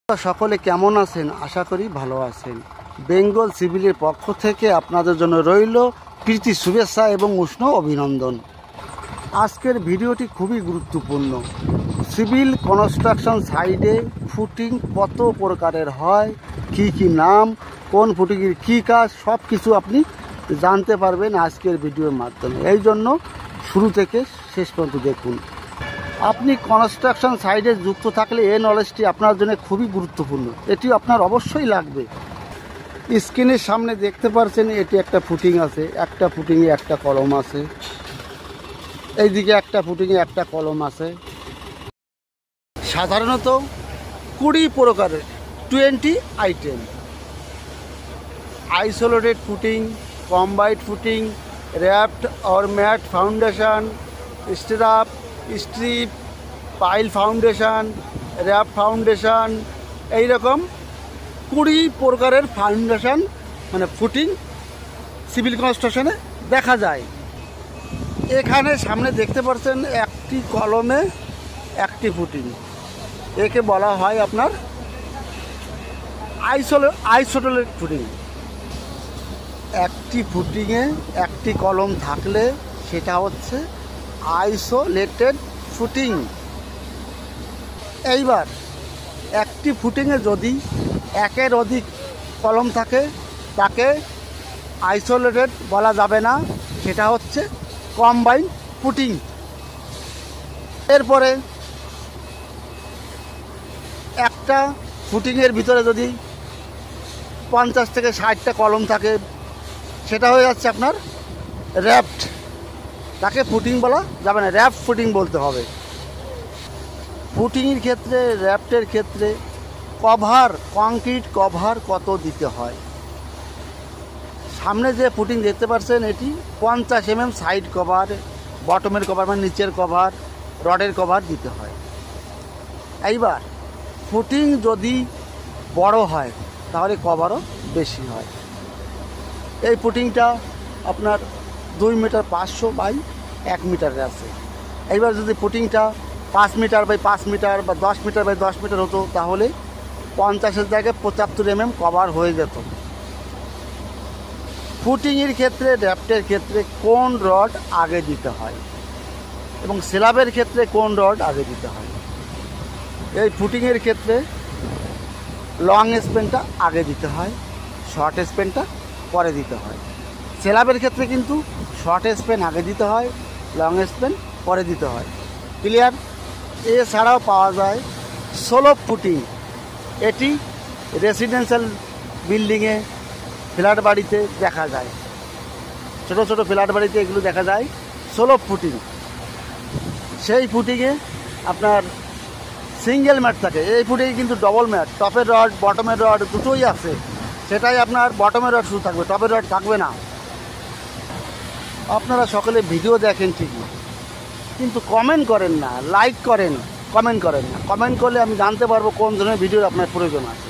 সকলে কেমন আছেন? আশা করি ভালো আছেন। বেঙ্গল সিভিলের পক্ষ থেকে আপনাদের জন্য রইল প্রীতি শুভেচ্ছা এবং উষ্ণ অভিনন্দন। আজকের ভিডিওটি খুবই গুরুত্বপূর্ণ। সিভিল কনস্ট্রাকশন সাইডে ফুটিং কত প্রকারের হয়, কি কি নাম, কোন ফুটিংয়ের কী কাজ, সব কিছু আপনি জানতে পারবেন আজকের ভিডিওর মাধ্যমে। এই জন্য শুরু থেকে শেষ পর্যন্ত দেখুন। আপনি কনস্ট্রাকশন সাইডে যুক্ত থাকলে এই নলেজটি আপনার জন্য খুবই গুরুত্বপূর্ণ, এটি আপনার অবশ্যই লাগবে। স্ক্রিনের সামনে দেখতে পাচ্ছেন এটি একটা ফুটিং আছে, একটা ফুটিংয়ে একটা কলম আছে, এইদিকে একটা ফুটিংয়ে একটা কলম আছে। সাধারণত 20 প্রকারের 20 item: isolated footing, combined footing, raft or mat foundation, strap, strip, pile foundation, raft foundation, এইরকম 20 প্রকারের ফাউন্ডেশন মানে ফুটিং সিভিল কনস্ট্রাকশনে দেখা যায়। এখানে সামনে দেখতে পাচ্ছেন একটি কলমে একটি ফুটিং, একে বলা হয় আপনার আইসোলেটেড ফুটিং। একটি ফুটিংয়ে একটি কলম থাকলে সেটা হচ্ছে আইসোলেটেড ফুটিং। এইবার একটি ফুটিংয়ে যদি একের অধিক কলম থাকে তাকে আইসোলেটেড বলা যাবে না, সেটা হচ্ছে কম্বাইন্ড ফুটিং। এরপরে একটা ফুটিংয়ের ভিতরে যদি 50 থেকে 60টা কলম থাকে সেটা হয়ে যাচ্ছে আপনার র্যাপড, তাকে ফুটিং বলা যাবে না, র্যাপ ফুটিং বলতে হবে। ফুটিংয়ের ক্ষেত্রে, র্যাপটের ক্ষেত্রে কভার, কংক্রিট কভার কত দিতে হয়। সামনে যে ফুটিং দেখতে পাচ্ছেন এটি 50 mm সাইড কভার, বটমের কভার মানে নিচের কভার, রডের কভার দিতে হয়। এইবার ফুটিং যদি বড় হয় তাহলে কভারও বেশি হয়। এই ফুটিংটা আপনার 2 মিটার 500 বাই 1 মিটারের আছে। এইবার যদি ফুটিংটা 5 মিটার বাই 5 মিটার বা 10 মিটার বাই 10 মিটার হতো তাহলে 50-এর জায়গায় 75 mm কভার হয়ে যেত। ফুটিংয়ের ক্ষেত্রে, র্যাপটের ক্ষেত্রে কোন রড আগে দিতে হয় এবং স্ল্যাবের ক্ষেত্রে কোন রড আগে দিতে হয়। এই ফুটিংয়ের ক্ষেত্রে লং স্প্যানটা আগে দিতে হয়, শর্ট স্প্যানটা পরে দিতে হয়। স্ল্যাবের ক্ষেত্রে কিন্তু শর্ট স্প্যান আগে দিতে হয়, লং স্প্যান পরে দিতে হয়। ক্লিয়ার? এছাড়াও পাওয়া যায় স্লোপ ফুটিং। এটি রেসিডেন্সিয়াল বিল্ডিংয়ে, ফ্ল্যাট বাড়িতে দেখা যায়, ছোটো ছোটো ফ্ল্যাট বাড়িতে এগুলো দেখা যায় স্লোপ ফুটিং। সেই ফুটিংয়ে আপনার সিঙ্গেল ম্যাট থাকে, এই ফুটিংয়ে কিন্তু ডবল ম্যাট, টপের রড বটমের রড দুটোই আছে। সেটাই আপনার বটমের রড শুধু থাকবে, টপের রড থাকবে না। আপনারা সকলে ভিডিও দেখেন ঠিকই, কিন্তু কমেন্ট করেন না, লাইক করেন, কমেন্ট করেন না। কমেন্ট করলে আমি জানতে পারবো কোন ধরনের ভিডিওর আপনার প্রয়োজন আছে।